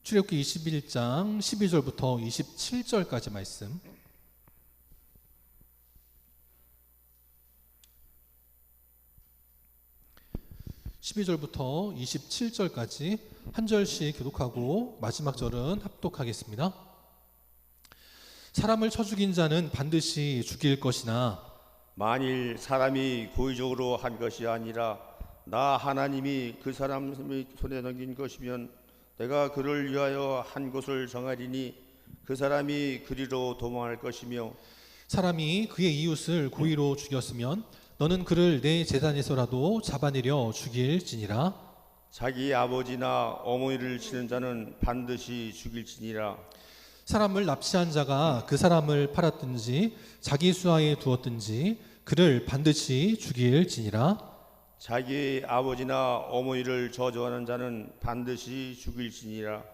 출애굽기 21장 12절부터 27절까지 말씀. (12절부터) 27절까지 한 절씩 교독하고 마지막 절은 합독하겠습니다. 사람을 쳐 죽인 자는 반드시 죽일 것이나 만일 사람이 고의적으로 한 것이 아니라 나 하나님이 그 사람의 손에 넘긴 것이면 내가 그를 위하여 한 곳을 정하리니 그 사람이 그리로 도망할 것이며, 사람이 그의 이웃을 고의로 죽였으면 너는 그를 내 재단에서라도 잡아내려 죽일지니라. 자기 아버지나 어머니를 치는 자는 반드시 죽일지니라. 사람을 납치한 자가 그 사람을 팔았든지 자기 수하에 두었든지 그를 반드시 죽일지니라. 자기 아버지나 어머니를 저주하는 자는 반드시 죽일지니라.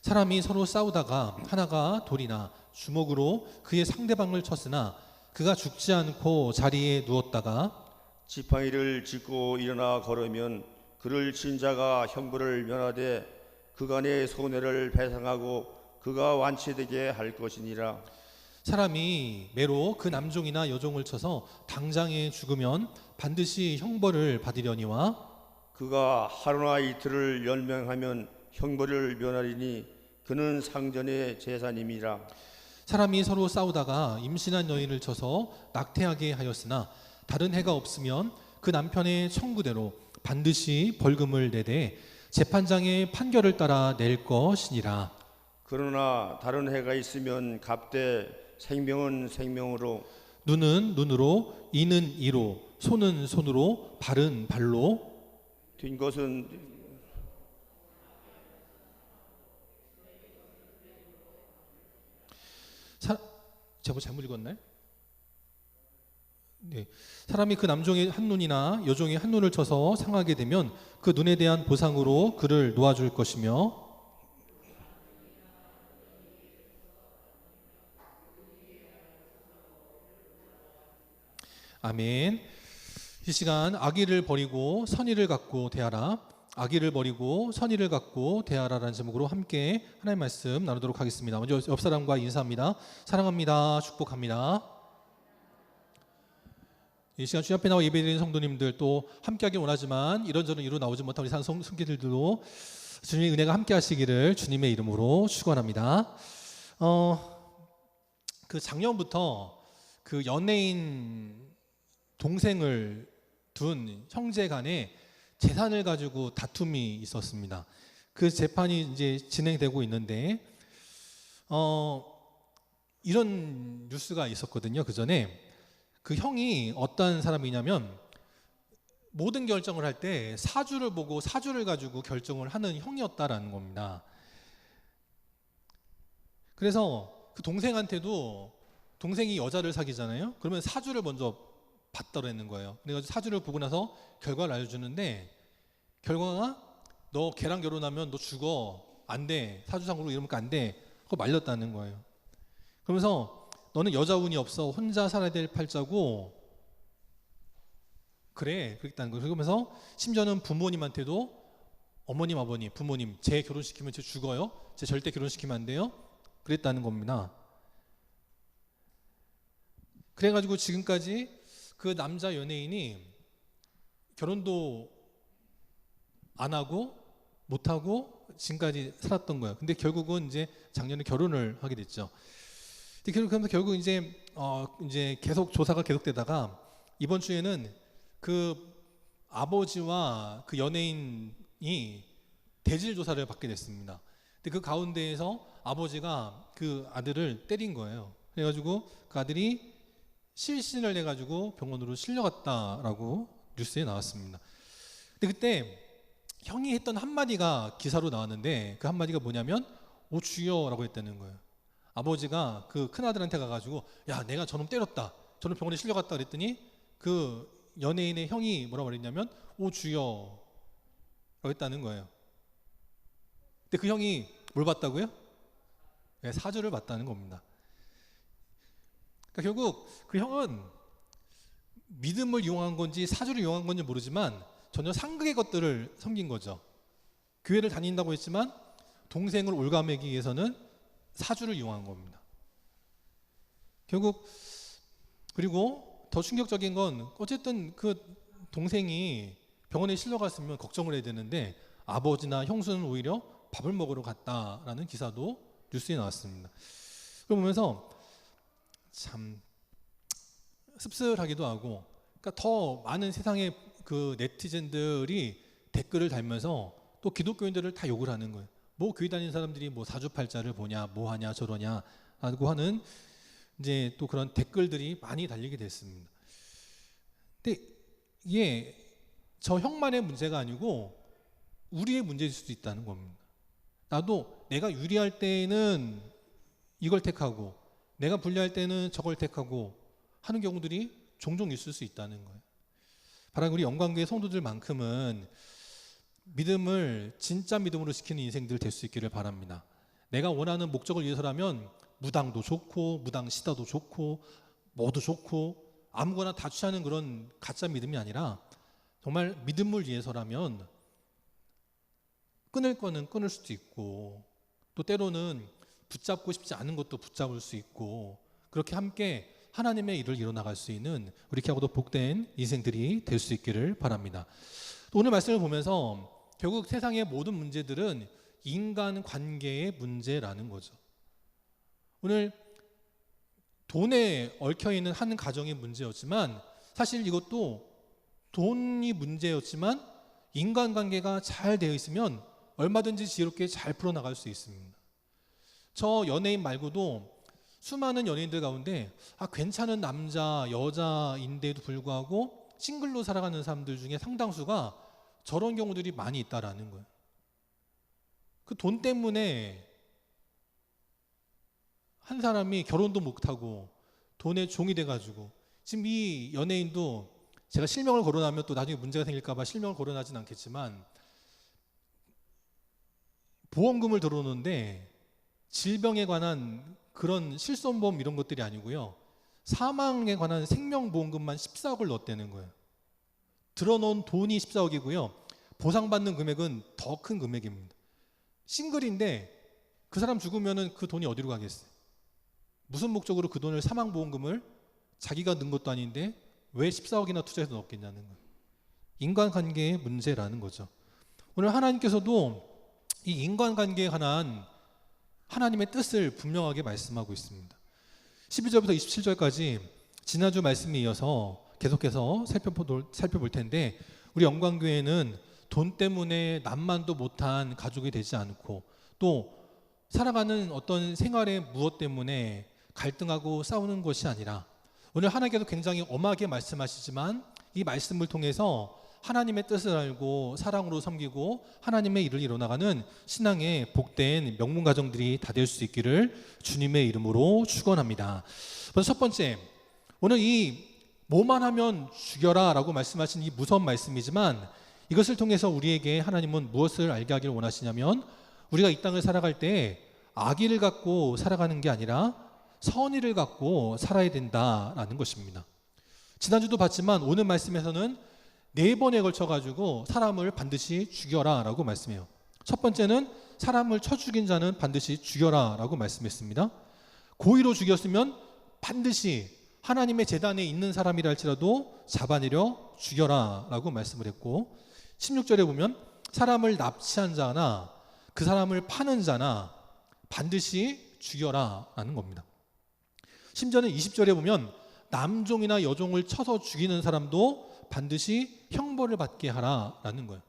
사람이 서로 싸우다가 하나가 돌이나 주먹으로 그의 상대방을 쳤으나 그가 죽지 않고 자리에 누웠다가 지팡이를 짚고 일어나 걸으면 그를 친 자가 형벌을 면하되 그간의 손해를 배상하고 그가 완치되게 할 것이니라. 사람이 매로 그 남종이나 여종을 쳐서 당장에 죽으면 반드시 형벌을 받으려니와 그가 하루나 이틀을 연명하면 형벌을 면하리니 그는 상전의 제사님이라. 사람이 서로 싸우다가 임신한 여인을 쳐서 낙태하게 하였으나 다른 해가 없으면 그 남편의 청구대로 반드시 벌금을 내되 재판장의 판결을 따라 낼 것이니라. 그러나 다른 해가 있으면 값되 생명은 생명으로, 눈은 눈으로, 이는 이로, 손은 손으로, 발은 발로. 뛴 것은 제가 잘못 읽었나요? 네. 사람이 그 남종의 한 눈이나 여종의 한 눈을 쳐서 상하게 되면 그 눈에 대한 보상으로 그를 놓아줄 것이며, 아멘. 이 시간 악의를 버리고 선의를 갖고 대하라, 악의를 버리고 선의를 갖고 대하라라는 제목으로 함께 하나님의 말씀 나누도록 하겠습니다. 먼저 옆 사람과 인사합니다. 사랑합니다. 축복합니다. 이 시간 주님 앞에 나와 예배드리는 성도님들, 또 함께하기 원하지만 이런저런 이유로 나오지 못한 우리 성도들도 주님의 은혜가 함께 하시기를 주님의 이름으로 축원합니다. 그 작년부터 그 연예인 동생을 둔 형제 간에 재산을 가지고 다툼이 있었습니다. 그 재판이 이제 진행되고 있는데 이런 뉴스가 있었거든요. 그 전에 그 형이 어떤 사람이냐면 모든 결정을 할 때 사주를 보고 사주를 가지고 결정을 하는 형이었다라는 겁니다. 그래서 그 동생한테도, 동생이 여자를 사귀잖아요. 그러면 사주를 먼저 봤다고 했는 거예요. 그래가지고 사주를 보고 나서 결과를 알려주는데, 결과가 너 걔랑 결혼하면 너 죽어, 안 돼, 사주상으로 이러니까 안 돼, 그거 말렸다는 거예요. 그러면서 너는 여자 운이 없어, 혼자 살아야 될 팔자고, 그래, 그랬다는 거예요. 그러면서 심지어는 부모님한테도 어머님, 아버님, 부모님, 쟤 결혼시키면 쟤 죽어요, 쟤 절대 결혼시키면 안 돼요, 그랬다는 겁니다. 그래가지고 지금까지 그 남자 연예인이 결혼도 안 하고 못 하고 지금까지 살았던 거예요. 근데 결국은 이제 작년에 결혼을 하게 됐죠. 그러면서 결국 이제 계속 조사가 계속되다가 이번 주에는 그 아버지와 그 연예인이 대질 조사를 받게 됐습니다. 근데 그 가운데에서 아버지가 그 아들을 때린 거예요. 그래가지고 그 아들이 실신을 해가지고 병원으로 실려갔다라고 뉴스에 나왔습니다. 근데 그때 형이 했던 한마디가 기사로 나왔는데, 그 한마디가 뭐냐면 오 주여라고 했다는 거예요. 아버지가 그 큰아들한테 가가지고 야, 내가 저놈 때렸다, 저놈 병원에 실려갔다 그랬더니 그 연예인의 형이 뭐라고 그랬냐면 오 주여라고 했다는 거예요. 근데 그 형이 뭘 봤다고요? 네, 사주를 봤다는 겁니다. 그러니까 결국 그 형은 믿음을 이용한 건지 사주를 이용한 건지 모르지만 전혀 상극의 것들을 섬긴 거죠. 교회를 다닌다고 했지만 동생을 올가매기 위해서는 사주를 이용한 겁니다. 결국 그리고 더 충격적인 건 어쨌든 그 동생이 병원에 실려갔으면 걱정을 해야 되는데 아버지나 형수는 오히려 밥을 먹으러 갔다라는 기사도 뉴스에 나왔습니다. 그걸 보면서 참 씁쓸하기도 하고, 그러니까 더 많은 세상의 그 네티즌들이 댓글을 달면서 또 기독교인들을 다 욕을 하는 거예요. 뭐 교회 다니는 사람들이 뭐 사주팔자를 보냐, 뭐 하냐, 저러냐 하고 하는 이제 또 그런 댓글들이 많이 달리게 됐습니다. 근데 이게 저 형만의 문제가 아니고 우리의 문제일 수도 있다는 겁니다. 나도 내가 유리할 때는 이걸 택하고 내가 불리할 때는 저걸 택하고 하는 경우들이 종종 있을 수 있다는 거예요. 바로 우리 영광교회 성도들만큼은 믿음을 진짜 믿음으로 지키는 인생들 될 수 있기를 바랍니다. 내가 원하는 목적을 위해서라면 무당도 좋고 무당 시다도 좋고 뭐도 좋고 아무거나 다 취하는 그런 가짜 믿음이 아니라 정말 믿음을 위해서라면 끊을 거는 끊을 수도 있고 또 때로는 붙잡고 싶지 않은 것도 붙잡을 수 있고 그렇게 함께 하나님의 일을 이뤄나갈 수 있는 우리 하고도 복된 인생들이 될 수 있기를 바랍니다. 또 오늘 말씀을 보면서 결국 세상의 모든 문제들은 인간관계의 문제라는 거죠. 오늘 돈에 얽혀있는 한 가정의 문제였지만 사실 이것도 돈이 문제였지만 인간관계가 잘 되어 있으면 얼마든지 지혜롭게 잘 풀어나갈 수 있습니다. 저 연예인 말고도 수많은 연예인들 가운데 괜찮은 남자, 여자인데도 불구하고 싱글로 살아가는 사람들 중에 상당수가 저런 경우들이 많이 있다라는 거예요. 그 돈 때문에 한 사람이 결혼도 못하고 돈의 종이 돼가지고 지금 이 연예인도 제가 실명을 거론하면 또 나중에 문제가 생길까봐 실명을 거론하진 않겠지만 보험금을 들어오는데 질병에 관한 그런 실손보험 이런 것들이 아니고요. 사망에 관한 생명보험금만 14억을 넣었다는 거예요. 들어놓은 돈이 14억이고요. 보상받는 금액은 더 큰 금액입니다. 싱글인데 그 사람 죽으면 그 돈이 어디로 가겠어요? 무슨 목적으로 그 돈을 사망보험금을 자기가 넣은 것도 아닌데 왜 14억이나 투자해서 넣었겠냐는 거예요. 인간관계의 문제라는 거죠. 오늘 하나님께서도 이 인간관계에 관한 하나님의 뜻을 분명하게 말씀하고 있습니다. 12절부터 27절까지 지난주 말씀에 이어서 계속해서 살펴볼 텐데 우리 영광교회는 돈 때문에 남만도 못한 가족이 되지 않고 또 살아가는 어떤 생활의 무엇 때문에 갈등하고 싸우는 것이 아니라 오늘 하나님께서 굉장히 엄하게 말씀하시지만 이 말씀을 통해서 하나님의 뜻을 알고 사랑으로 섬기고 하나님의 일을 이뤄나가는 신앙의 복된 명문 가정들이 다 될 수 있기를 주님의 이름으로 축원합니다. 먼저 첫 번째, 오늘 이 뭐만 하면 죽여라 라고 말씀하신 이 무서운 말씀이지만 이것을 통해서 우리에게 하나님은 무엇을 알게 하기를 원하시냐면 우리가 이 땅을 살아갈 때 악의를 갖고 살아가는 게 아니라 선의를 갖고 살아야 된다라는 것입니다. 지난주도 봤지만 오늘 말씀에서는 4번에 걸쳐가지고 사람을 반드시 죽여라 라고 말씀해요. 첫 번째는 사람을 쳐 죽인 자는 반드시 죽여라 라고 말씀했습니다. 고의로 죽였으면 반드시 하나님의 제단에 있는 사람이라 할지라도 잡아내려 죽여라 라고 말씀을 했고 16절에 보면 사람을 납치한 자나 그 사람을 파는 자나 반드시 죽여라 라는 겁니다. 심지어는 20절에 보면 남종이나 여종을 쳐서 죽이는 사람도 반드시 형벌을 받게 하라라는 거예요.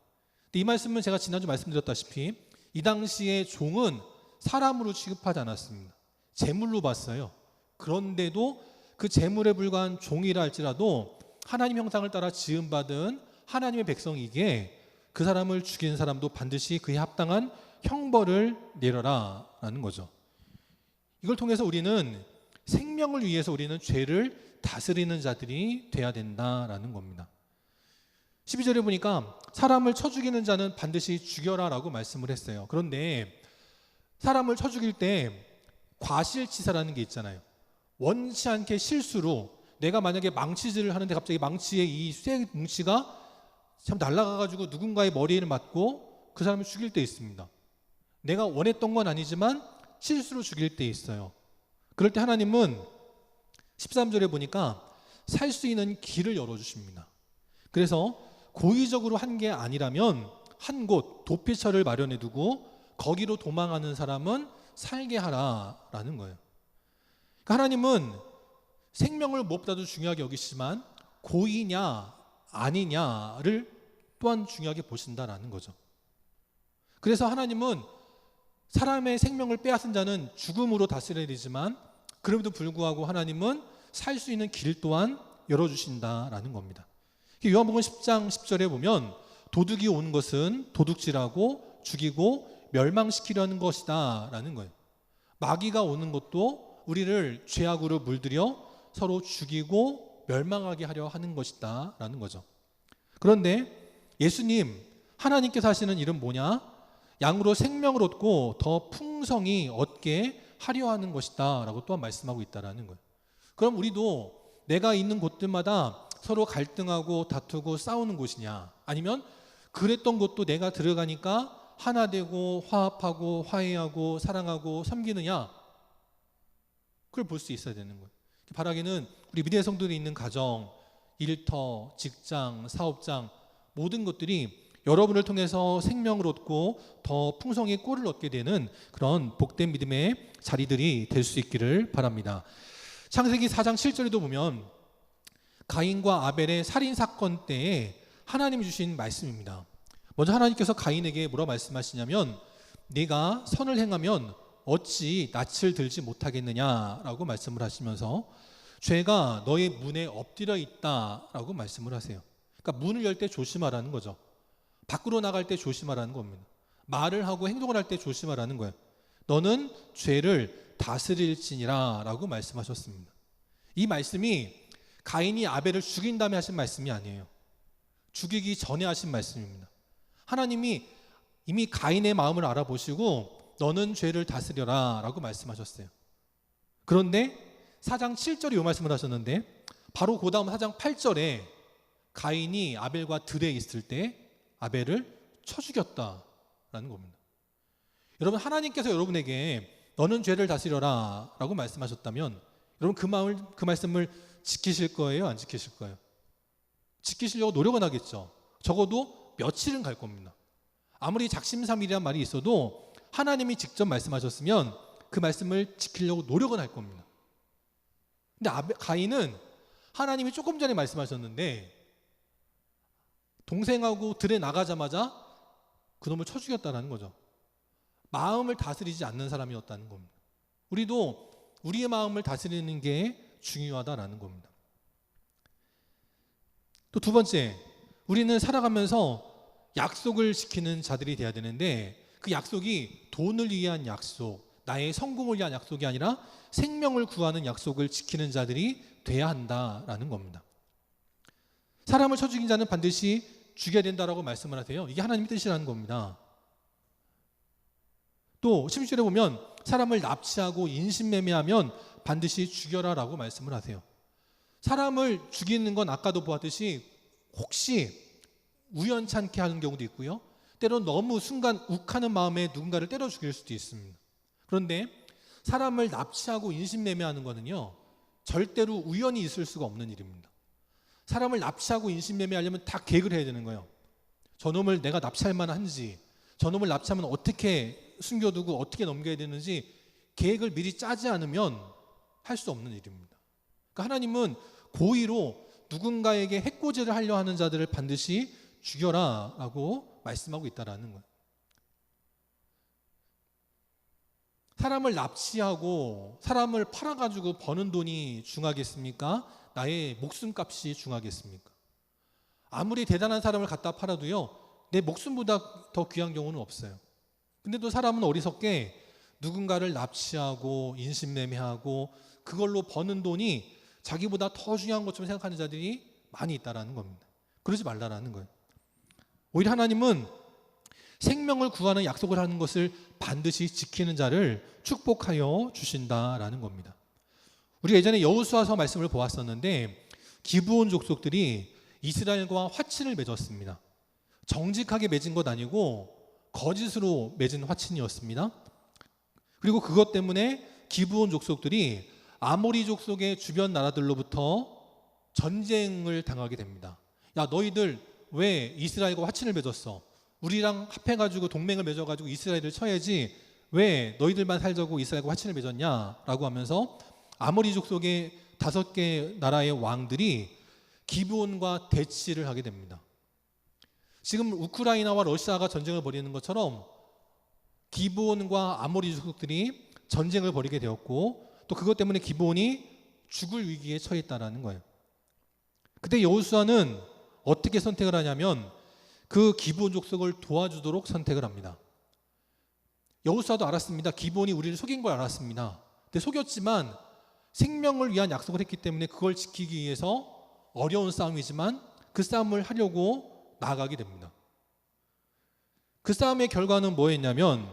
근데 이 말씀은 제가 지난주 말씀드렸다시피 이 당시에 종은 사람으로 취급하지 않았습니다. 재물로 봤어요. 그런데도 그 재물에 불과한 종이라 할지라도 하나님 형상을 따라 지음받은 하나님의 백성이기에 그 사람을 죽이는 사람도 반드시 그에 합당한 형벌을 내려라라는 거죠. 이걸 통해서 우리는 생명을 위해서 우리는 죄를 다스리는 자들이 돼야 된다라는 겁니다. 12절에 보니까 사람을 쳐 죽이는 자는 반드시 죽여라 라고 말씀을 했어요. 그런데 사람을 쳐 죽일 때 과실치사라는 게 있잖아요. 원치 않게 실수로 내가 만약에 망치질을 하는데 갑자기 망치에 이 쇠 뭉치가 참 날아가가지고 누군가의 머리를 맞고 그 사람을 죽일 때 있습니다. 내가 원했던 건 아니지만 실수로 죽일 때 있어요. 그럴 때 하나님은 13절에 보니까 살 수 있는 길을 열어주십니다. 그래서 고의적으로 한 게 아니라면 한 곳 도피처를 마련해 두고 거기로 도망하는 사람은 살게 하라라는 거예요. 그러니까 하나님은 생명을 무엇보다도 중요하게 여기시지만 고의냐 아니냐를 또한 중요하게 보신다라는 거죠. 그래서 하나님은 사람의 생명을 빼앗은 자는 죽음으로 다스려야 되지만 그럼에도 불구하고 하나님은 살 수 있는 길 또한 열어주신다라는 겁니다. 요한복음 10장 10절에 보면 도둑이 온 것은 도둑질하고 죽이고 멸망시키려는 것이다 라는 거예요. 마귀가 오는 것도 우리를 죄악으로 물들여 서로 죽이고 멸망하게 하려 하는 것이다 라는 거죠. 그런데 예수님 하나님께서 하시는 일은 뭐냐? 양으로 생명을 얻고 더 풍성히 얻게 하려 하는 것이다 라고 또한 말씀하고 있다라는 거예요. 그럼 우리도 내가 있는 곳들마다 서로 갈등하고 다투고 싸우는 곳이냐, 아니면 그랬던 곳도 내가 들어가니까 하나 되고 화합하고 화해하고 사랑하고 섬기느냐, 그걸 볼 수 있어야 되는 거예요. 바라기는 우리 미래 성도들이 있는 가정, 일터, 직장, 사업장 모든 것들이 여러분을 통해서 생명을 얻고 더 풍성히 꼴을 얻게 되는 그런 복된 믿음의 자리들이 될 수 있기를 바랍니다. 창세기 4장 7절에도 보면 가인과 아벨의 살인사건 때에 하나님이 주신 말씀입니다. 먼저 하나님께서 가인에게 뭐라 말씀하시냐면 네가 선을 행하면 어찌 낯을 들지 못하겠느냐라고 말씀을 하시면서 죄가 너의 문에 엎드려 있다라고 말씀을 하세요. 그러니까 문을 열 때 조심하라는 거죠. 밖으로 나갈 때 조심하라는 겁니다. 말을 하고 행동을 할 때 조심하라는 거예요. 너는 죄를 다스릴지니라 라고 말씀하셨습니다. 이 말씀이 가인이 아벨을 죽인 다음에 하신 말씀이 아니에요. 죽이기 전에 하신 말씀입니다. 하나님이 이미 가인의 마음을 알아보시고 너는 죄를 다스려라 라고 말씀하셨어요. 그런데 4장 7절에 이 말씀을 하셨는데 바로 그 다음 4장 8절에 가인이 아벨과 들에 있을 때 아벨을 쳐 죽였다라는 겁니다. 여러분, 하나님께서 여러분에게 너는 죄를 다스려라 라고 말씀하셨다면 여러분 그 말씀을 지키실 거예요? 안 지키실 거예요? 지키시려고 노력은 하겠죠. 적어도 며칠은 갈 겁니다. 아무리 작심삼일이란 말이 있어도 하나님이 직접 말씀하셨으면 그 말씀을 지키려고 노력은 할 겁니다. 근데 가인은 하나님이 조금 전에 말씀하셨는데 동생하고 들에 나가자마자 그놈을 쳐 죽였다는 거죠. 마음을 다스리지 않는 사람이었다는 겁니다. 우리도 우리의 마음을 다스리는 게 중요하다라는 겁니다. 또 두 번째, 우리는 살아가면서 약속을 지키는 자들이 돼야 되는데 그 약속이 돈을 위한 약속, 나의 성공을 위한 약속이 아니라 생명을 구하는 약속을 지키는 자들이 돼야 한다라는 겁니다. 사람을 쳐 죽인 자는 반드시 죽여야 된다라고 말씀을 하세요. 이게 하나님의 뜻이라는 겁니다. 또 16절에 보면 사람을 납치하고 인신매매하면 반드시 죽여라라고 말씀을 하세요. 사람을 죽이는 건 아까도 보았듯이 혹시 우연찮게 하는 경우도 있고요. 때론 너무 순간 욱하는 마음에 누군가를 때려 죽일 수도 있습니다. 그런데 사람을 납치하고 인신매매하는 거는요, 절대로 우연히 있을 수가 없는 일입니다. 사람을 납치하고 인신매매하려면 다 계획을 해야 되는 거예요. 저놈을 내가 납치할 만한지, 저놈을 납치하면 어떻게 숨겨두고 어떻게 넘겨야 되는지 계획을 미리 짜지 않으면 할 수 없는 일입니다. 그러니까 하나님은 고의로 누군가에게 해코지를 하려 하는 자들을 반드시 죽여라 라고 말씀하고 있다는 거예요. 사람을 납치하고 사람을 팔아가지고 버는 돈이 중하겠습니까? 나의 목숨값이 중하겠습니까? 아무리 대단한 사람을 갖다 팔아도요, 내 목숨보다 더 귀한 경우는 없어요. 근데 또 사람은 어리석게 누군가를 납치하고 인신매매하고 그걸로 버는 돈이 자기보다 더 중요한 것처럼 생각하는 자들이 많이 있다는 겁니다. 그러지 말라는 거예요. 오히려 하나님은 생명을 구하는 약속을 하는 것을 반드시 지키는 자를 축복하여 주신다라는 겁니다. 우리가 예전에 여호수아서 말씀을 보았었는데 기브온 족속들이 이스라엘과 화친을 맺었습니다. 정직하게 맺은 것 아니고 거짓으로 맺은 화친이었습니다. 그리고 그것 때문에 기브온 족속들이 아모리 족속의 주변 나라들로부터 전쟁을 당하게 됩니다. 야, 너희들 왜 이스라엘과 화친을 맺었어? 우리랑 합해가지고 동맹을 맺어가지고 이스라엘을 쳐야지 왜 너희들만 살자고 이스라엘과 화친을 맺었냐? 라고 하면서 아모리 족속의 5개 나라의 왕들이 기브온과 대치를 하게 됩니다. 지금 우크라이나와 러시아가 전쟁을 벌이는 것처럼 기브온과 아모리 족속들이 전쟁을 벌이게 되었고 또 그것 때문에 기브온이 죽을 위기에 처했다라는 거예요. 그때 여호수아는 어떻게 선택을 하냐면 그 기브온 족속을 도와주도록 선택을 합니다. 여호수아도 알았습니다. 기브온이 우리를 속인 걸 알았습니다. 근데 속였지만 생명을 위한 약속을 했기 때문에 그걸 지키기 위해서 어려운 싸움이지만 그 싸움을 하려고 나아가게 됩니다. 그 싸움의 결과는 뭐였냐면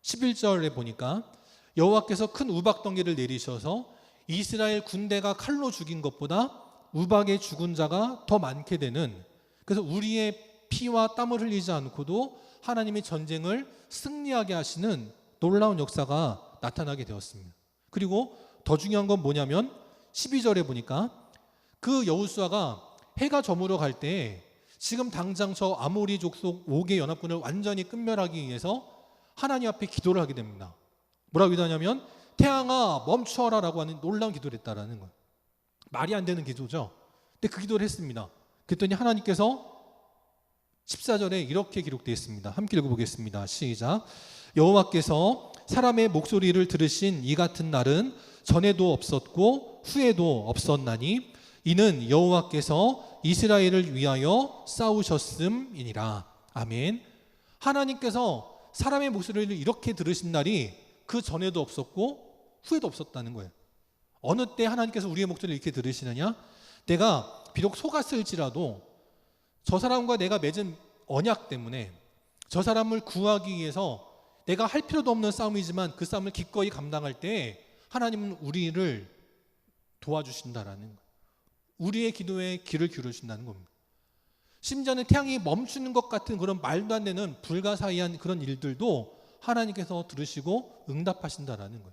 11절에 보니까 여호와께서 큰 우박 덩기를 내리셔서 이스라엘 군대가 칼로 죽인 것보다 우박에 죽은 자가 더 많게 되는, 그래서 우리의 피와 땀을 흘리지 않고도 하나님이 전쟁을 승리하게 하시는 놀라운 역사가 나타나게 되었습니다. 그리고 더 중요한 건 뭐냐면 12절에 보니까 그 여호수아가 해가 저물어 갈 때 지금 당장 저 아모리 족속 5개 연합군을 완전히 끝멸하기 위해서 하나님 앞에 기도를 하게 됩니다. 뭐라고 기도하냐면 태양아 멈춰라 라고 하는 놀라운 기도를 했다라는 거예요. 말이 안 되는 기도죠. 근데 그 기도를 했습니다. 그랬더니 하나님께서 14절에 이렇게 기록되어 있습니다. 함께 읽어보겠습니다. 시작. 여호와께서 사람의 목소리를 들으신 이 같은 날은 전에도 없었고 후에도 없었나니 이는 여호와께서 이스라엘을 위하여 싸우셨음이니라. 아멘. 하나님께서 사람의 목소리를 이렇게 들으신 날이 그 전에도 없었고 후에도 없었다는 거예요. 어느 때 하나님께서 우리의 목소리를 이렇게 들으시느냐? 내가 비록 속았을지라도 저 사람과 내가 맺은 언약 때문에 저 사람을 구하기 위해서 내가 할 필요도 없는 싸움이지만 그 싸움을 기꺼이 감당할 때 하나님은 우리를 도와주신다라는 거예요. 우리의 기도에 귀를 기울이신다는 겁니다. 심지어는 태양이 멈추는 것 같은 그런 말도 안 되는 불가사의한 그런 일들도 하나님께서 들으시고 응답하신다라는 거예요.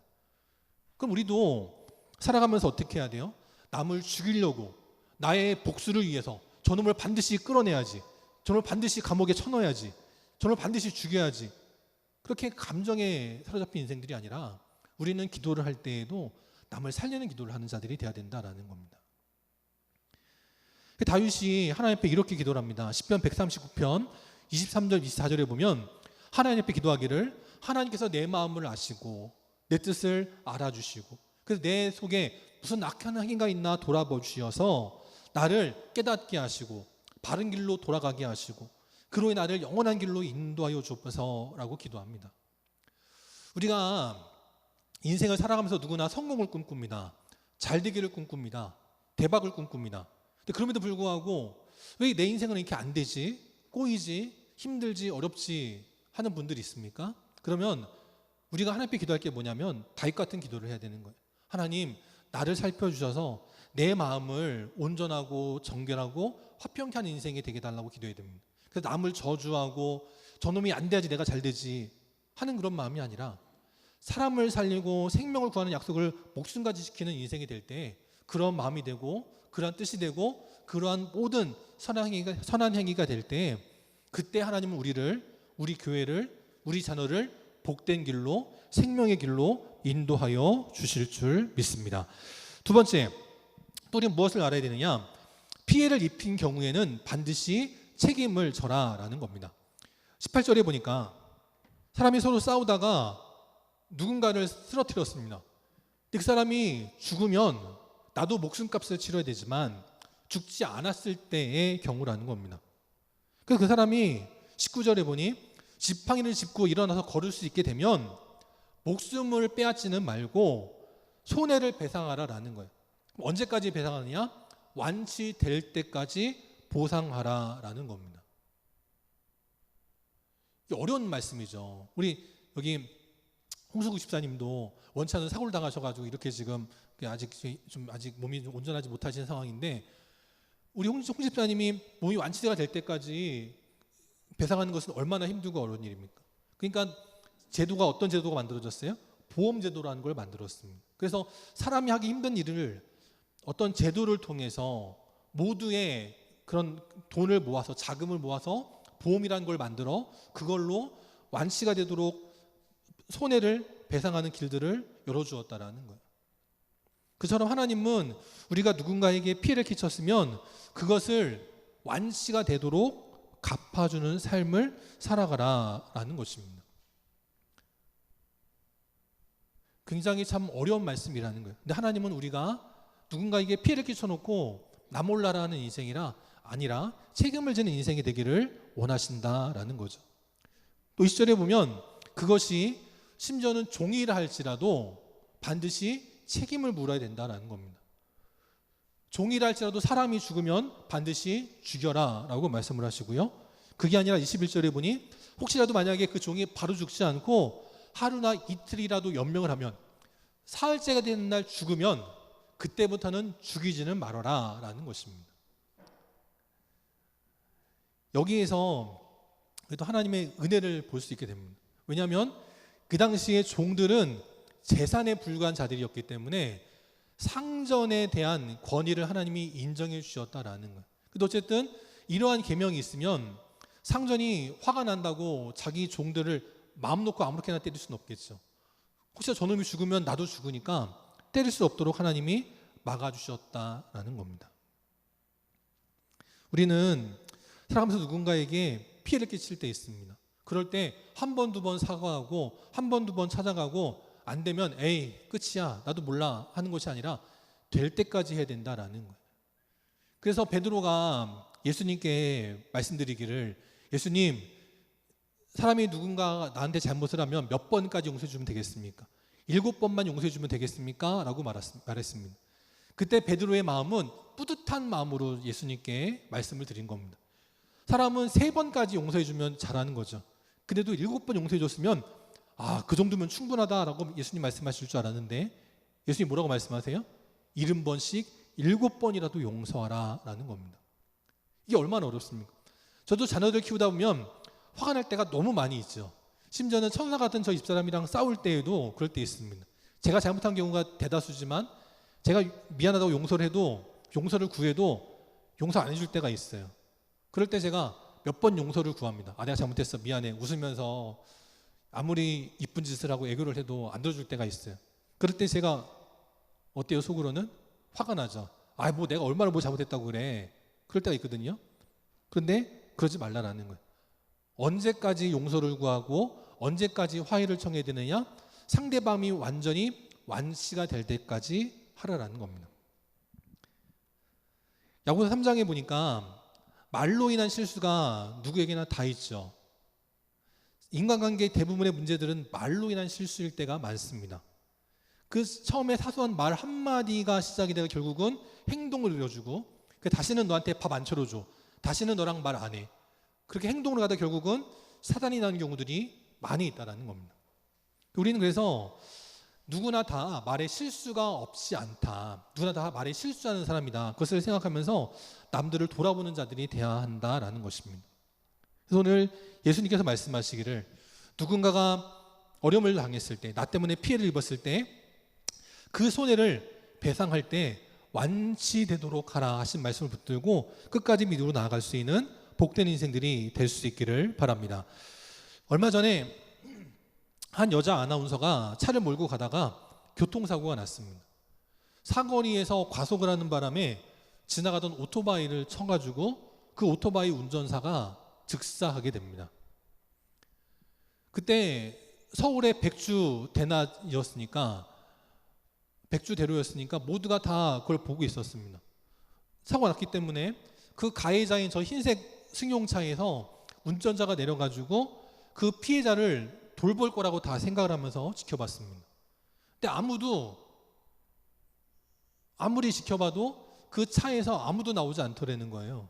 그럼 우리도 살아가면서 어떻게 해야 돼요? 남을 죽이려고 나의 복수를 위해서 저놈을 반드시 끌어내야지, 저놈을 반드시 감옥에 쳐넣어야지, 저놈을 반드시 죽여야지, 그렇게 감정에 사로잡힌 인생들이 아니라 우리는 기도를 할 때에도 남을 살리는 기도를 하는 자들이 되어야 된다라는 겁니다. 다윗이 하나님 앞에 이렇게 기도를 합니다. 시편 139편 23절 24절에 보면 하나님 앞에 기도하기를 하나님께서 내 마음을 아시고 내 뜻을 알아주시고 그래서 내 속에 무슨 악한 행위가 있나 돌아봐 주셔서 나를 깨닫게 하시고 바른 길로 돌아가게 하시고 그로 인해 나를 영원한 길로 인도하여 주옵소서라고 기도합니다. 우리가 인생을 살아가면서 누구나 성공을 꿈꿉니다. 잘 되기를 꿈꿉니다. 대박을 꿈꿉니다. 근데 그럼에도 불구하고 왜 내 인생은 이렇게 안 되지? 꼬이지? 힘들지? 어렵지? 하는 분들이 있습니까? 그러면 우리가 하나님 앞에 기도할 게 뭐냐면 다윗 같은 기도를 해야 되는 거예요. 하나님, 나를 살펴주셔서 내 마음을 온전하고 정결하고 화평케 하는 인생이 되게 달라고 기도해야 됩니다. 그래서 남을 저주하고 저놈이 안 돼야지 내가 잘 되지 하는 그런 마음이 아니라 사람을 살리고 생명을 구하는 약속을 목숨까지 지키는 인생이 될 때 그런 마음이 되고 그러한 뜻이 되고 그러한 모든 선한 행위가 될 때 그때 하나님은 우리 교회를, 우리 자녀를 복된 길로, 생명의 길로 인도하여 주실 줄 믿습니다. 두 번째, 또 우리는 무엇을 알아야 되느냐? 피해를 입힌 경우에는 반드시 책임을 져라라는 겁니다. 18절에 보니까 사람이 서로 싸우다가 누군가를 쓰러뜨렸습니다. 근데 그 사람이 죽으면 나도 목숨값을 치러야 되지만 죽지 않았을 때의 경우라는 겁니다. 그래서 그 사람이 19절에 보니 지팡이를 짚고 일어나서 걸을 수 있게 되면 목숨을 빼앗지는 말고 손해를 배상하라라는 거예요. 언제까지 배상하느냐? 완치될 때까지 보상하라라는 겁니다. 이게 어려운 말씀이죠. 우리 여기 홍수구 집사님도 원치 않은 사고를 당하셔가지고 이렇게 지금 아직 몸이 좀 온전하지 못하시는 상황인데 우리 홍 집사님이 몸이 완치가 될 때까지 배상하는 것은 얼마나 힘들고 어려운 일입니까? 그러니까 제도가 어떤 제도가 만들어졌어요? 보험제도라는 걸 만들었습니다. 그래서 사람이 하기 힘든 일을 어떤 제도를 통해서 모두의 그런 돈을 모아서 자금을 모아서 보험이라는 걸 만들어 그걸로 완치가 되도록 손해를 배상하는 길들을 열어주었다라는 거예요. 그처럼 하나님은 우리가 누군가에게 피해를 끼쳤으면 그것을 완치가 되도록 갚아주는 삶을 살아가라라는 것입니다. 굉장히 참 어려운 말씀이라는 거예요. 근데 하나님은 우리가 누군가에게 피해를 끼쳐놓고 나 몰라라 하는 인생이라 아니라 책임을 지는 인생이 되기를 원하신다라는 거죠. 또 20절에 보면 그것이 심지어는 종이라 할지라도 반드시 책임을 물어야 된다라는 겁니다. 종이라 할지라도 사람이 죽으면 반드시 죽여라 라고 말씀을 하시고요. 그게 아니라 21절에 보니 혹시라도 만약에 그 종이 바로 죽지 않고 하루나 이틀이라도 연명을 하면 사흘째가 되는 날 죽으면 그때부터는 죽이지는 말아라 라는 것입니다. 여기에서 그래도 하나님의 은혜를 볼 수 있게 됩니다. 왜냐하면 그 당시에 종들은 재산에 불과한 자들이었기 때문에 상전에 대한 권위를 하나님이 인정해 주셨다라는 거예요. 근데 어쨌든 이러한 계명이 있으면 상전이 화가 난다고 자기 종들을 마음 놓고 아무렇게나 때릴 수는 없겠죠. 혹시 저놈이 죽으면 나도 죽으니까 때릴 수 없도록 하나님이 막아주셨다라는 겁니다. 우리는 살아가면서 누군가에게 피해를 끼칠 때 있습니다. 그럴 때 한 번, 두 번 사과하고 한 번, 두 번 찾아가고 안 되면 에이 끝이야 나도 몰라 하는 것이 아니라 될 때까지 해야 된다라는 거예요. 그래서 베드로가 예수님께 말씀드리기를 예수님 사람이 누군가 나한테 잘못을 하면 몇 번까지 용서해 주면 되겠습니까? 7번만 용서해 주면 되겠습니까? 라고 말했습니다. 그때 베드로의 마음은 뿌듯한 마음으로 예수님께 말씀을 드린 겁니다. 사람은 3번까지 용서해 주면 잘하는 거죠. 근데도 7번 용서해 줬으면 그 정도면 충분하다라고 예수님 말씀하실 줄 알았는데 예수님 뭐라고 말씀하세요? 70번씩 7번이라도 용서하라 라는 겁니다. 이게 얼마나 어렵습니까? 저도 자녀들 키우다 보면 화가 날 때가 너무 많이 있죠. 심지어는 천사 같은 저 집사람이랑 싸울 때에도 그럴 때 있습니다. 제가 잘못한 경우가 대다수지만 제가 미안하다고 용서를 해도 용서를 구해도 용서 안 해줄 때가 있어요. 그럴 때 제가 몇 번 용서를 구합니다. 내가 잘못했어 미안해 웃으면서 아무리 이쁜 짓을 하고 애교를 해도 안 들어줄 때가 있어요. 그럴 때 제가 어때요? 속으로는 화가 나죠. 뭐 내가 얼마나 뭐 잘못했다고 그래. 그럴 때가 있거든요. 그런데 그러지 말라라는 거예요. 언제까지 용서를 구하고 언제까지 화해를 청해야 되느냐? 상대방이 완전히 완치가 될 때까지 하라라는 겁니다. 야고보서 3장에 보니까 말로 인한 실수가 누구에게나 다 있죠. 인간관계의 대부분의 문제들은 말로 인한 실수일 때가 많습니다. 그 처음에 사소한 말 한마디가 시작이 되어 결국은 행동을 이뤄주고 다시는 너한테 밥 안 차려줘. 다시는 너랑 말 안 해. 그렇게 행동을 하다 결국은 사단이 나는 경우들이 많이 있다는 겁니다. 우리는 그래서 누구나 다 말에 실수가 없지 않다. 누구나 다 말에 실수하는 사람이다. 그것을 생각하면서 남들을 돌아보는 자들이 돼야 한다라는 것입니다. 그래서 오늘 예수님께서 말씀하시기를 누군가가 어려움을 당했을 때, 나 때문에 피해를 입었을 때 그 손해를 배상할 때 완치되도록 하라 하신 말씀을 붙들고 끝까지 믿음으로 나아갈 수 있는 복된 인생들이 될 수 있기를 바랍니다. 얼마 전에 한 여자 아나운서가 차를 몰고 가다가 교통사고가 났습니다. 사거리에서 과속을 하는 바람에 지나가던 오토바이를 쳐가지고 그 오토바이 운전사가 즉사하게 됩니다. 그때 서울의 백주대로였으니까 모두가 다 그걸 보고 있었습니다. 사고가 났기 때문에 그 가해자인 저 흰색 승용차에서 운전자가 내려가지고 그 피해자를 돌볼 거라고 다 생각을 하면서 지켜봤습니다. 근데 아무리 지켜봐도 그 차에서 아무도 나오지 않더라는 거예요.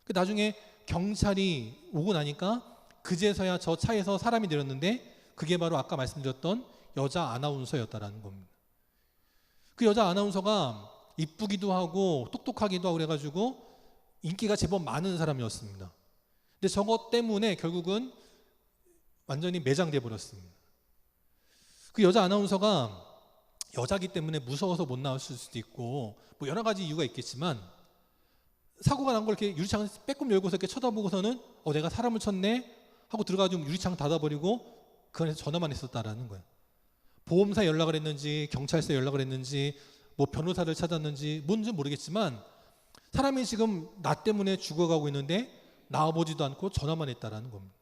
나중에 경찰이 오고 나니까 그제서야 저 차에서 사람이 내렸는데 그게 바로 아까 말씀드렸던 여자 아나운서였다라는 겁니다. 그 여자 아나운서가 이쁘기도 하고 똑똑하기도 하고 그래가지고 인기가 제법 많은 사람이었습니다. 근데 저것 때문에 결국은 완전히 매장돼 버렸습니다. 그 여자 아나운서가 여자기 때문에 무서워서 못 나왔을 수도 있고 뭐 여러 가지 이유가 있겠지만 사고가 난 걸 이렇게 유리창을 빼꼼 열고서 이렇게 쳐다보고서는 내가 사람을 쳤네 하고 들어가지고 유리창 닫아버리고 그 안에서 전화만 했었다라는 거예요. 보험사에 연락을 했는지 경찰서에 연락을 했는지 뭐 변호사를 찾았는지 뭔지 모르겠지만 사람이 지금 나 때문에 죽어가고 있는데 나와보지도 않고 전화만 했다라는 겁니다.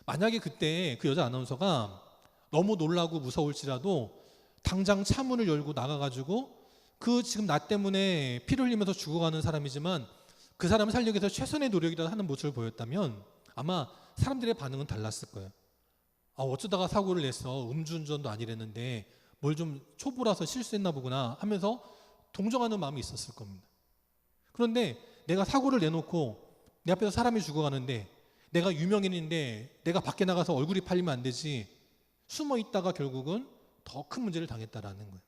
만약에 그때 그 여자 아나운서가 너무 놀라고 무서울지라도 당장 차문을 열고 나가가지고 그 지금 나 때문에 피를 흘리면서 죽어가는 사람이지만 그 사람을 살리기 위해서 최선의 노력이라도 하는 모습을 보였다면 아마 사람들의 반응은 달랐을 거예요. 어쩌다가 사고를 냈어. 음주운전도 아니랬는데 뭘 좀 초보라서 실수했나 보구나 하면서 동정하는 마음이 있었을 겁니다. 그런데 내가 사고를 내놓고 내 앞에서 사람이 죽어가는데 내가 유명인인데 내가 밖에 나가서 얼굴이 팔리면 안 되지 숨어 있다가 결국은 더 큰 문제를 당했다라는 거예요.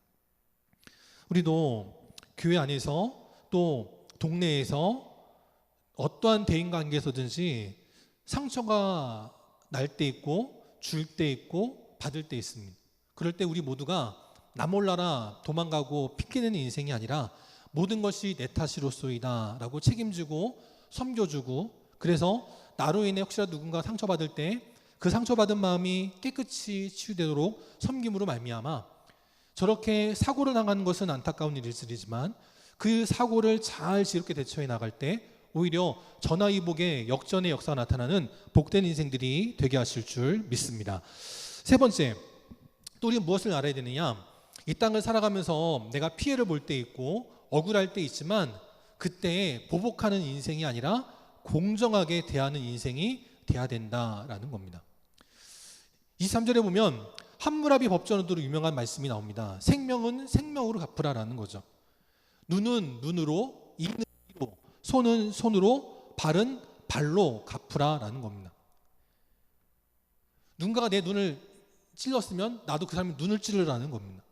우리도 교회 안에서 또 동네에서 어떠한 대인관계에서든지 상처가 날 때 있고 줄 때 있고 받을 때 있습니다. 그럴 때 우리 모두가 나 몰라라 도망가고 핑계대는 인생이 아니라 모든 것이 내 탓이로소이다 라고 책임지고 섬겨주고 그래서 나로 인해 혹시라도 누군가 상처받을 때 그 상처받은 마음이 깨끗이 치유되도록 섬김으로 말미암아 저렇게 사고를 당하는 것은 안타까운 일이지만 그 사고를 잘 지혜롭게 대처해 나갈 때 오히려 전화위복의 역전의 역사가 나타나는 복된 인생들이 되게 하실 줄 믿습니다. 세 번째, 또 우리는 무엇을 알아야 되느냐? 이 땅을 살아가면서 내가 피해를 볼 때 있고 억울할 때 있지만 그때 보복하는 인생이 아니라 공정하게 대하는 인생이 돼야 된다라는 겁니다. 23절에 보면 함무라비 법전으로 유명한 말씀이 나옵니다. 생명은 생명으로 갚으라라는 거죠. 눈은 눈으로, 이는 이로, 손은 손으로, 발은 발로 갚으라라는 겁니다. 누군가가 내 눈을 찔렀으면 나도 그 사람의 눈을 찔르라는 겁니다.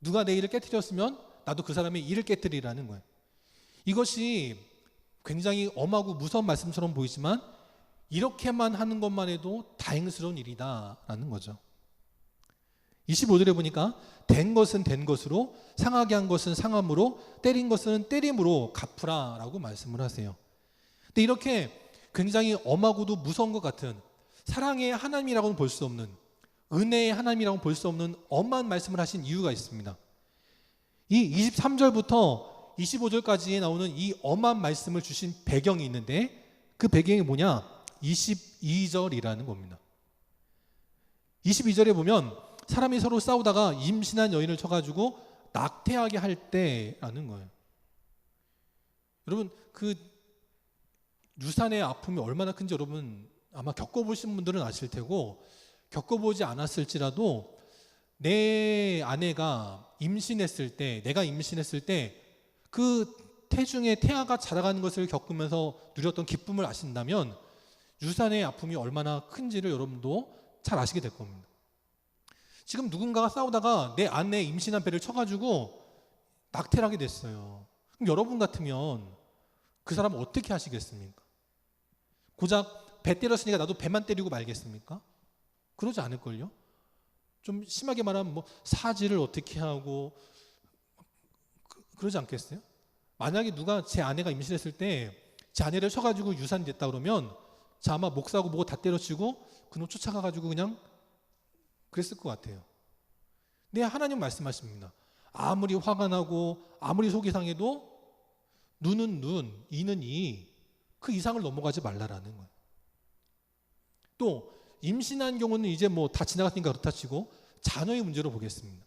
누가 내 일을 깨트렸으면 나도 그 사람의 일을 깨트리라는 거예요. 이것이 굉장히 엄하고 무서운 말씀처럼 보이지만 이렇게만 하는 것만 해도 다행스러운 일이다라는 거죠. 25절에 보니까 된 것은 된 것으로 상하게 한 것은 상함으로 때린 것은 때림으로 갚으라라고 말씀을 하세요. 근데 이렇게 굉장히 엄하고도 무서운 것 같은 사랑의 하나님이라고는 볼 수 없는 은혜의 하나님이라고 볼 수 없는 엄한 말씀을 하신 이유가 있습니다. 이 23절부터 25절까지에 나오는 이 엄한 말씀을 주신 배경이 있는데 그 배경이 뭐냐? 22절이라는 겁니다. 22절에 보면 사람이 서로 싸우다가 임신한 여인을 쳐가지고 낙태하게 할 때라는 거예요. 여러분 그 유산의 아픔이 얼마나 큰지 여러분 아마 겪어보신 분들은 아실 테고 겪어보지 않았을지라도 내 아내가 임신했을 때 내가 임신했을 때 그 태중의 태아가 자라가는 것을 겪으면서 누렸던 기쁨을 아신다면 유산의 아픔이 얼마나 큰지를 여러분도 잘 아시게 될 겁니다. 지금 누군가가 싸우다가 내 아내 임신한 배를 쳐가지고 낙태를 하게 됐어요. 그럼 여러분 같으면 그 사람 어떻게 하시겠습니까? 고작 배 때렸으니까 나도 배만 때리고 말겠습니까? 그러지 않을걸요? 좀 심하게 말하면 뭐 사지를 어떻게 하고 그러지 않겠어요? 만약에 누가 제 아내가 임신했을 때 제 아내를 쳐가지고 유산이 됐다 그러면 자 아마 목 사고 뭐고 다 때려치고 그놈 쫓아가가지고 그냥 그랬을 것 같아요. 근데 하나님 말씀하십니다. 아무리 화가 나고 아무리 속이 상해도 눈은 눈, 이는 이, 그 이상을 넘어가지 말라라는 거예요. 또 임신한 경우는 이제 뭐 다 지나갔으니까 그렇다 치고 자녀의 문제로 보겠습니다.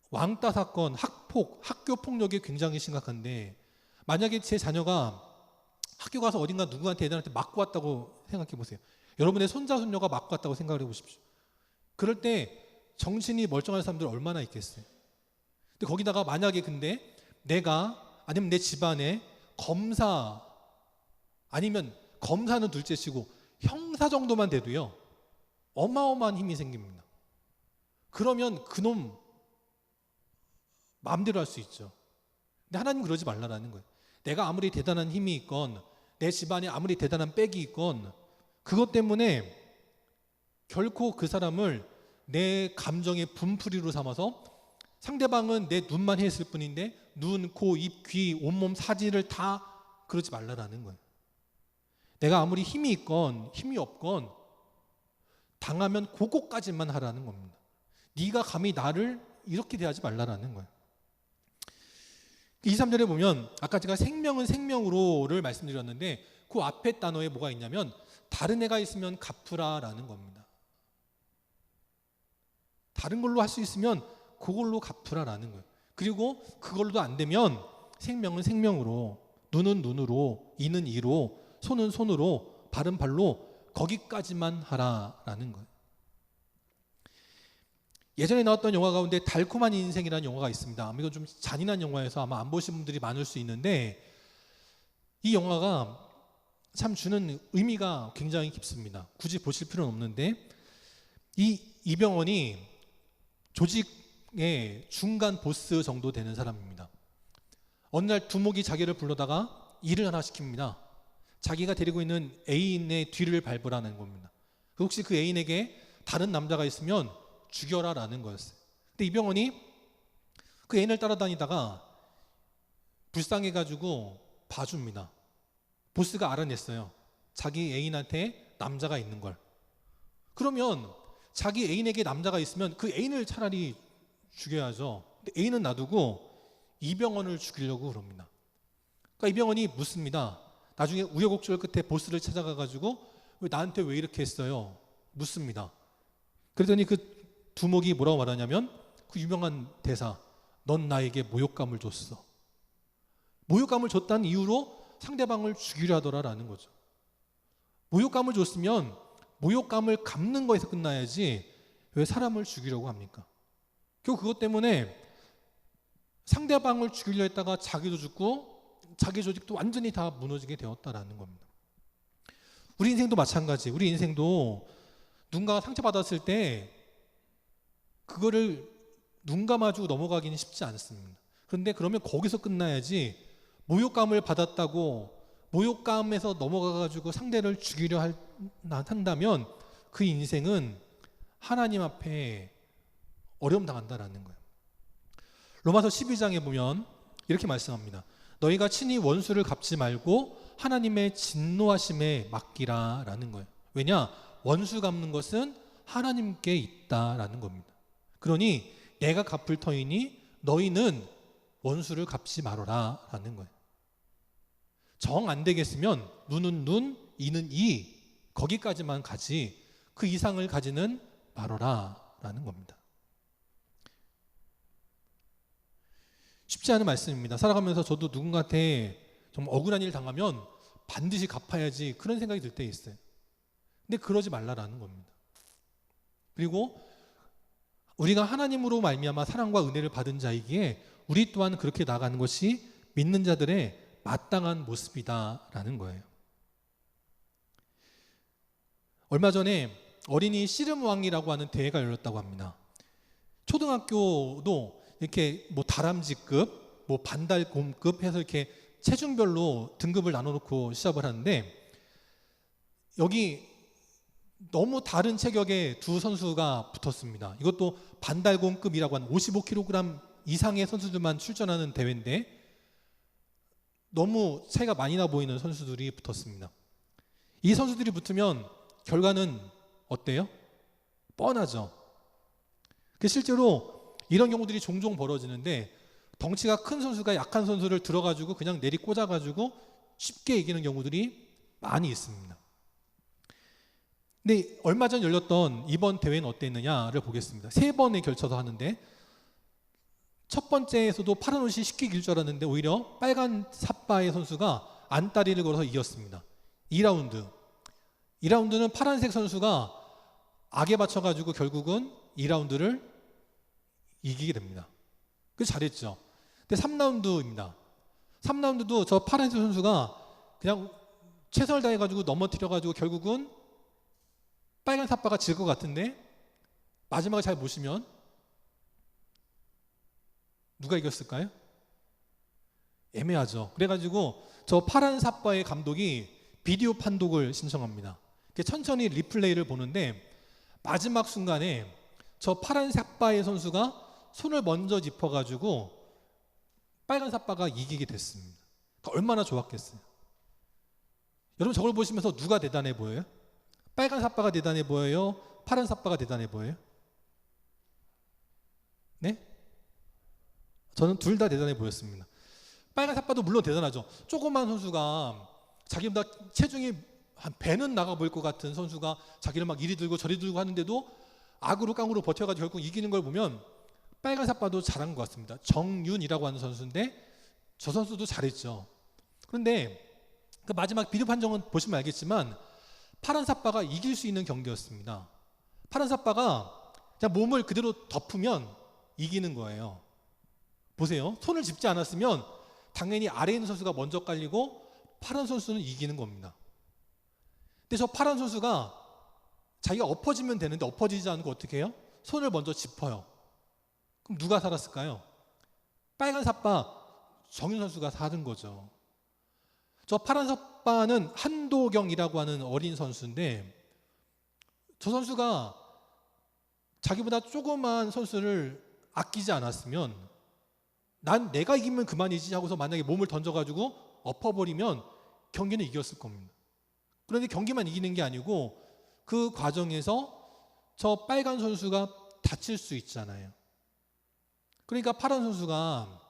왕따 사건, 학폭, 학교 폭력이 굉장히 심각한데 만약에 제 자녀가 학교 가서 어딘가 누구한테 애들한테 맞고 왔다고 생각해 보세요. 여러분의 손자, 손녀가 맞고 왔다고 생각을 해보십시오. 그럴 때 정신이 멀쩡한 사람들 얼마나 있겠어요. 근데 거기다가 만약에 근데 내가 아니면 내 집안에 검사 아니면 검사는 둘째치고 형사 정도만 돼도요 어마어마한 힘이 생깁니다. 그러면 그놈 마음대로 할 수 있죠. 근데 하나님 그러지 말라라는 거예요. 내가 아무리 대단한 힘이 있건 내 집안에 아무리 대단한 백이 있건 그것 때문에 결코 그 사람을 내 감정의 분풀이로 삼아서 상대방은 내 눈만 했을 뿐인데 눈, 코, 입, 귀, 온몸 사지를 다 그러지 말라라는 거예요. 내가 아무리 힘이 있건 힘이 없건 당하면 그거까지만 하라는 겁니다. 네가 감히 나를 이렇게 대하지 말라라는 거예요. 2, 3절에 보면 아까 제가 생명은 생명으로를 말씀드렸는데 그 앞에 단어에 뭐가 있냐면 다른 애가 있으면 갚으라라는 겁니다. 다른 걸로 할 수 있으면 그걸로 갚으라라는 거예요. 그리고 그걸로도 안 되면 생명은 생명으로, 눈은 눈으로, 이는 이로, 손은 손으로, 발은 발로 거기까지만 하라라는 거예요. 예전에 나왔던 영화 가운데 달콤한 인생이라는 영화가 있습니다. 아마 이건 좀 잔인한 영화여서 아마 안 보신 분들이 많을 수 있는데 이 영화가 참 주는 의미가 굉장히 깊습니다. 굳이 보실 필요는 없는데 이 이병헌이 조직의 중간 보스 정도 되는 사람입니다. 어느 날 두목이 자기를 불러다가 일을 하나 시킵니다. 자기가 데리고 있는 애인의 뒤를 밟으라는 겁니다. 혹시 그 애인에게 다른 남자가 있으면 죽여라라는 거였어요. 근데 이병헌이 그 애인을 따라다니다가 불쌍해가지고 봐줍니다. 보스가 알아냈어요. 자기 애인한테 남자가 있는 걸. 그러면 자기 애인에게 남자가 있으면 그 애인을 차라리 죽여야죠. 근데 애인은 놔두고 이병헌을 죽이려고 그럽니다. 그러니까 이병헌이 묻습니다. 나중에 우여곡절 끝에 보스를 찾아가가지고 나한테 왜 이렇게 했어요? 묻습니다. 그랬더니 그 두목이 뭐라고 말하냐면 그 유명한 대사, 넌 나에게 모욕감을 줬어. 모욕감을 줬다는 이유로 상대방을 죽이려 하더라라는 거죠. 모욕감을 줬으면 모욕감을 갚는 거에서 끝나야지 왜 사람을 죽이려고 합니까? 결국 그것 때문에 상대방을 죽이려 했다가 자기도 죽고 자기 조직도 완전히 다 무너지게 되었다라는 겁니다. 우리 인생도 마찬가지. 우리 인생도 누군가가 상처받았을 때 그거를 눈 감아주고 넘어가기는 쉽지 않습니다. 그런데 그러면 거기서 끝나야지 모욕감을 받았다고 모욕감에서 넘어가가지고 상대를 죽이려 한다면 그 인생은 하나님 앞에 어려움 당한다라는 거예요. 로마서 12장에 보면 이렇게 말씀합니다. 너희가 친히 원수를 갚지 말고 하나님의 진노하심에 맡기라라는 거예요. 왜냐? 원수 갚는 것은 하나님께 있다라는 겁니다. 그러니 내가 갚을 터이니 너희는 원수를 갚지 말아라라는 거예요. 정 안 되겠으면 눈은 눈, 이는 이 거기까지만 가지 그 이상을 가지는 말아라라는 겁니다. 쉽지 않은 말씀입니다. 살아가면서 저도 누군가한테 정말 억울한 일 당하면 반드시 갚아야지 그런 생각이 들 때 있어요. 근데 그러지 말라라는 겁니다. 그리고 우리가 하나님으로 말미암아 사랑과 은혜를 받은 자이기에 우리 또한 그렇게 나가는 것이 믿는 자들의 마땅한 모습이다라는 거예요. 얼마 전에 어린이 씨름왕이라고 하는 대회가 열렸다고 합니다. 초등학교도 이렇게 뭐 다람쥐급, 뭐 반달곰급 해서 이렇게 체중별로 등급을 나눠놓고 시합을 하는데 여기 너무 다른 체격의 두 선수가 붙었습니다. 이것도 반달곰급이라고 하는 55kg 이상의 선수들만 출전하는 대회인데 너무 차이가 많이 나 보이는 선수들이 붙었습니다. 이 선수들이 붙으면 결과는 어때요? 뻔하죠. 실제로 이런 경우들이 종종 벌어지는데 덩치가 큰 선수가 약한 선수를 들어가지고 그냥 내리 꽂아가지고 쉽게 이기는 경우들이 많이 있습니다. 근데 얼마 전 열렸던 이번 대회는 어땠느냐를 보겠습니다. 3번에 걸쳐서 하는데 첫 번째에서도 파란 옷이 쉽게 이길 줄 알았는데 오히려 빨간 삿바의 선수가 안다리를 걸어서 이겼습니다. 2라운드는 파란색 선수가 악에 받쳐가지고 결국은 2라운드를 이기게 됩니다. 그래서 잘했죠. 근데 3라운드입니다. 3라운드도 저 파란색 선수가 그냥 최선을 다해가지고 넘어뜨려가지고 결국은 빨간 삿바가 질 것 같은데 마지막에 잘 보시면 누가 이겼을까요? 애매하죠. 그래가지고 저 파란 삿바의 감독이 비디오 판독을 신청합니다. 천천히 리플레이를 보는데 마지막 순간에 저 파란 삿바의 선수가 손을 먼저 짚어가지고 빨간 삿바가 이기게 됐습니다. 그러니까 얼마나 좋았겠어요. 여러분 저걸 보시면서 누가 대단해 보여요? 빨간 삿바가 대단해 보여요? 파란 삿바가 대단해 보여요? 네? 저는 둘 다 대단해 보였습니다. 빨간 삿바도 물론 대단하죠. 조그만 선수가 자기보다 체중이 한 배는 나가 보일 것 같은 선수가 자기를 막 이리 들고 저리 들고 하는데도 악으로 깡으로 버텨가지고 결국 이기는 걸 보면 빨간 삿바도 잘한 것 같습니다. 정윤이라고 하는 선수인데 저 선수도 잘했죠. 그런데 그 마지막 비디오 판정은 보시면 알겠지만 파란 삿바가 이길 수 있는 경기였습니다. 파란 삿바가 그냥 몸을 그대로 덮으면 이기는 거예요. 보세요. 손을 짚지 않았으면 당연히 아래에 있는 선수가 먼저 깔리고 파란 선수는 이기는 겁니다. 근데 저 파란 선수가 자기가 엎어지면 되는데 엎어지지 않고 어떻게 해요? 손을 먼저 짚어요. 그럼 누가 살았을까요? 빨간 삿바 정윤 선수가 사는 거죠. 저 파란 삿바는 한도경이라고 하는 어린 선수인데 저 선수가 자기보다 조그만 선수를 아끼지 않았으면 난 내가 이기면 그만이지 하고서 만약에 몸을 던져가지고 엎어버리면 경기는 이겼을 겁니다. 그런데 경기만 이기는 게 아니고 그 과정에서 저 빨간 선수가 다칠 수 있잖아요. 그러니까 파란 선수가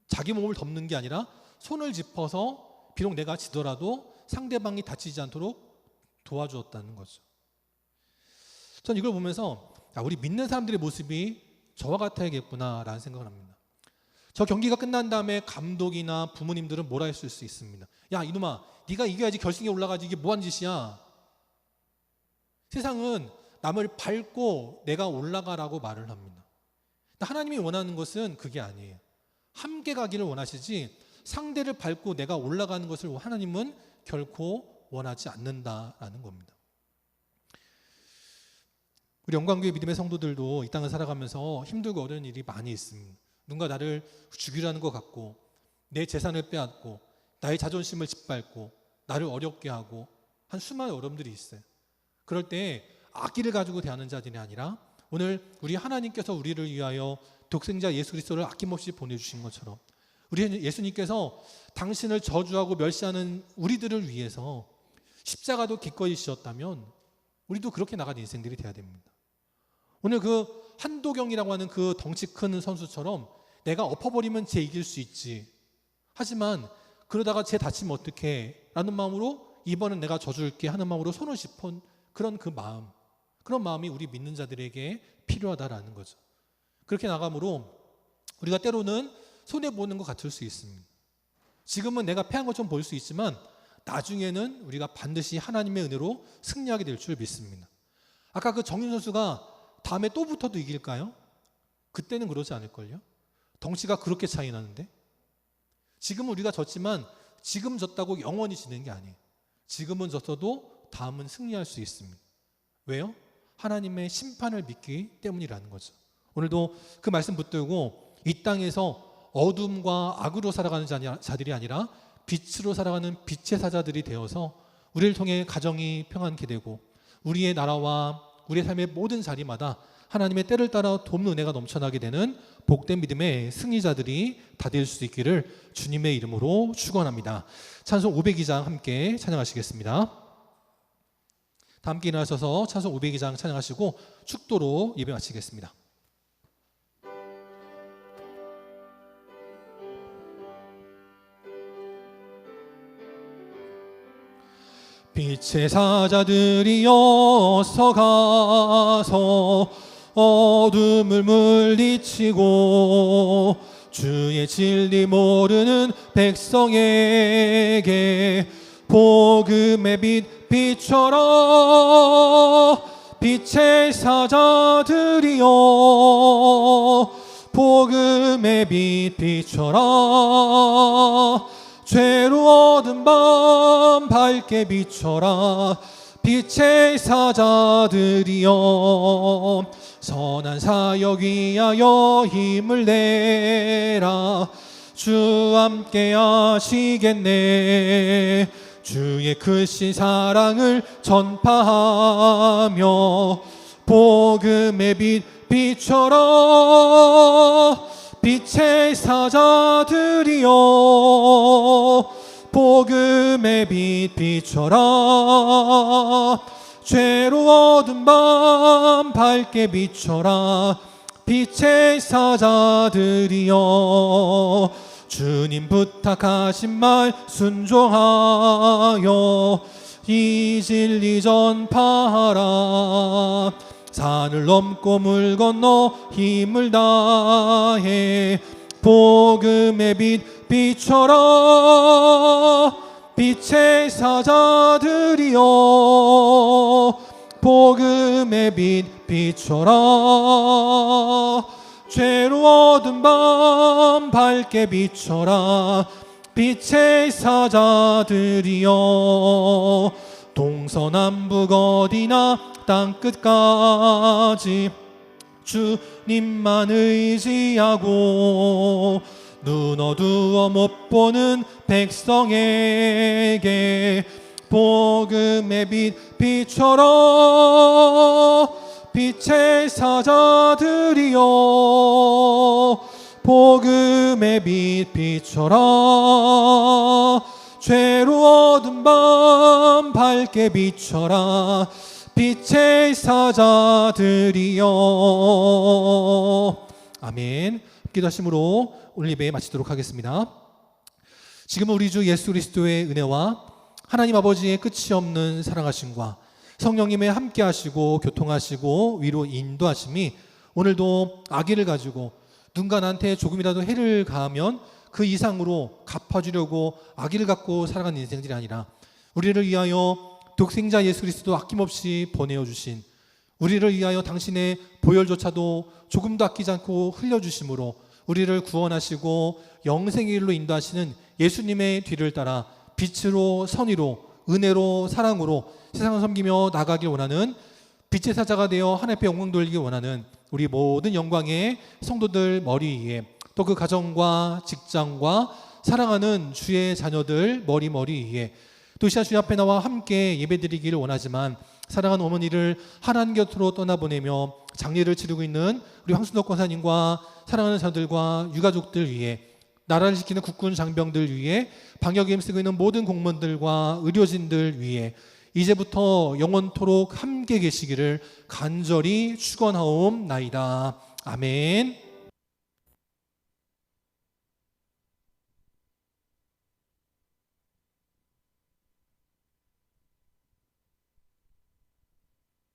자기 몸을 덮는 게 아니라 손을 짚어서 비록 내가 지더라도 상대방이 다치지 않도록 도와주었다는 거죠. 전 이걸 보면서 우리 믿는 사람들의 모습이 저와 같아야겠구나라는 생각을 합니다. 저 경기가 끝난 다음에 감독이나 부모님들은 뭐라 했을 수 있습니다. 야 이놈아 네가 이겨야지 결승에 올라가지 이게 뭐한 짓이야. 세상은 남을 밟고 내가 올라가라고 말을 합니다. 하나님이 원하는 것은 그게 아니에요. 함께 가기를 원하시지 상대를 밟고 내가 올라가는 것을 하나님은 결코 원하지 않는다라는 겁니다. 우리 영광교회 믿음의 성도들도 이 땅을 살아가면서 힘들고 어려운 일이 많이 있습니다. 누군가 나를 죽이라는 것 같고 내 재산을 빼앗고 나의 자존심을 짓밟고 나를 어렵게 하고 한 수많은 어려움들이 있어요. 그럴 때 악기를 가지고 대하는 자들이 아니라 오늘 우리 하나님께서 우리를 위하여 독생자 예수 그리스도를 아낌없이 보내주신 것처럼 우리 예수님께서 당신을 저주하고 멸시하는 우리들을 위해서 십자가도 기꺼이 지었다면 우리도 그렇게 나가는 인생들이 돼야 됩니다. 오늘 그 한도경이라고 하는 그 덩치 큰 선수처럼 내가 엎어버리면 쟤 이길 수 있지. 하지만 그러다가 쟤 다치면 어떡해 라는 마음으로 이번엔 내가 져줄게 하는 마음으로 손을 짚은 그런 그 마음, 그런 마음이 우리 믿는 자들에게 필요하다라는 거죠. 그렇게 나감으로 우리가 때로는 손해보는 것 같을 수 있습니다. 지금은 내가 패한 것처럼 보일 수 있지만 나중에는 우리가 반드시 하나님의 은혜로 승리하게 될 줄 믿습니다. 아까 그 정윤 선수가 다음에 또 붙어도 이길까요? 그때는 그러지 않을걸요? 덩치가 그렇게 차이 나는데 지금은 우리가 졌지만 지금 졌다고 영원히 지는 게 아니에요. 지금은 졌어도 다음은 승리할 수 있습니다. 왜요? 하나님의 심판을 믿기 때문이라는 거죠. 오늘도 그 말씀 붙들고 이 땅에서 어둠과 악으로 살아가는 자들이 아니라 빛으로 살아가는 빛의 사자들이 되어서 우리를 통해 가정이 평안케 되고 우리의 나라와 우리의 삶의 모든 자리마다 하나님의 때를 따라 돕는 은혜가 넘쳐나게 되는 복된 믿음의 승리자들이 다 될 수 있기를 주님의 이름으로 축원합니다. 찬송 502장 함께 찬양하시겠습니다. 다 함께 일어나셔서 찬송 502장 찬양하시고 축도로 예배 마치겠습니다. 빛의 사자들이여 어서 가서 어둠을 물리치고 주의 진리 모르는 백성에게 복음의 빛 비춰라. 빛의 사자들이여 복음의 빛 비춰라. 죄로 얻은 밤 밝게 비춰라. 빛의 사자들이여 선한 사역 위하여 힘을 내라. 주 함께 하시겠네. 주의 크신 사랑을 전파하며 복음의 빛처럼 빛의 사자들이여 복음의 빛처럼 죄로 어두운 밤 밝게 비춰라. 빛의 사자들이여 주님 부탁하신 말 순종하여 이 진리 전파하라. 산을 넘고 물 건너 힘을 다해 복음의 빛처럼 빛의 사자들이여 복음의 빛처럼 죄로 어두운 밤 밝게 비춰라. 빛의 사자들이여 동서남북 어디나 땅끝까지 주님만 의지하고 눈 어두워 못 보는 백성에게 복음의 빛처럼 빛의 사자들이여 복음의 빛처럼 죄로 어두운 밤 밝게 비춰라. 빛의 사자들이여. 아멘. 기도하심으로 오늘 예배 마치도록 하겠습니다. 지금 우리 주 예수 그리스도의 은혜와 하나님 아버지의 끝이 없는 사랑하심과 성령님의 함께 하시고 교통하시고 위로 인도하심이 오늘도 악의를 가지고 누군가 나한테 조금이라도 해를 가하면 그 이상으로 갚아주려고 악의를 갖고 살아가는 인생들이 아니라 우리를 위하여 독생자 예수 그리스도 아낌없이 보내어 주신, 우리를 위하여 당신의 보혈조차도 조금도 아끼지 않고 흘려주심으로 우리를 구원하시고 영생의 길로 인도하시는 예수님의 뒤를 따라 빛으로 선의로 은혜로 사랑으로 세상을 섬기며 나가길 원하는 빛의 사자가 되어 하나님 앞에 영광 돌리길 원하는 우리 모든 영광의 성도들 머리 위에, 또 그 가정과 직장과 사랑하는 주의 자녀들 머리 위에, 또 이 시간 주님 앞에 나와 함께 예배드리기를 원하지만 사랑하는 어머니를 하나님 곁으로 떠나보내며 장례를 치르고 있는 우리 황순덕 권사님과 사랑하는 자녀들과 유가족들 위에, 나라를 지키는 국군 장병들 위에, 방역에 힘쓰고 있는 모든 공무원들과 의료진들 위에 이제부터 영원토록 함께 계시기를 간절히 축원하옵나이다. 아멘.